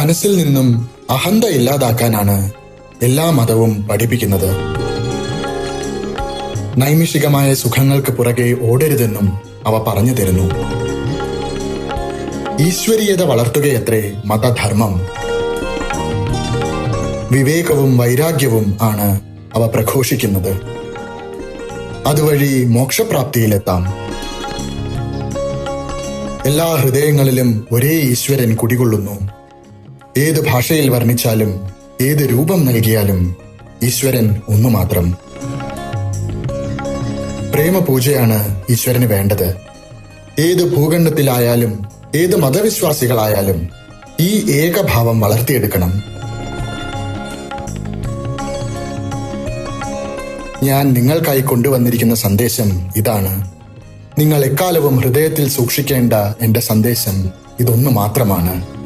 മനസ്സിൽ നിന്നും അഹന്ത ഇല്ലാതാക്കാനാണ് എല്ലാ മതവും പഠിപ്പിക്കുന്നത്. നൈമിഷികമായ സുഖങ്ങൾക്ക് പുറകെ ഓടരുതെന്നും അവ പറഞ്ഞു തരുന്നു. ഈശ്വരീയത വളർത്തുകയത്രേ മതധർമ്മം. വിവേകവും വൈരാഗ്യവും ആണ് അവ പ്രഘോഷിക്കുന്നത്. അതുവഴി മോക്ഷപ്രാപ്തിയിലെത്താം. എല്ലാ ഹൃദയങ്ങളിലും ഒരേ ഈശ്വരൻ കുടികൊള്ളുന്നു. ഏത് ഭാഷയിൽ വർണ്ണിച്ചാലും ഏത് രൂപം നൽകിയാലും ഈശ്വരൻ ഒന്നു മാത്രം. പ്രേമപൂജയാണ് ഈശ്വരന് വേണ്ടത്. ഏത് ഭൂഖണ്ഡത്തിലായാലും ഏത് മതവിശ്വാസികളായാലും ഈ ഏകഭാവം വളർത്തിയെടുക്കണം. ഞാൻ നിങ്ങൾക്കായി കൊണ്ടുവന്നിരിക്കുന്ന സന്ദേശം ഇതാണ്. നിങ്ങൾ എക്കാലവും ഹൃദയത്തിൽ സൂക്ഷിക്കേണ്ട എന്റെ സന്ദേശം ഇതൊന്നു മാത്രമാണ്.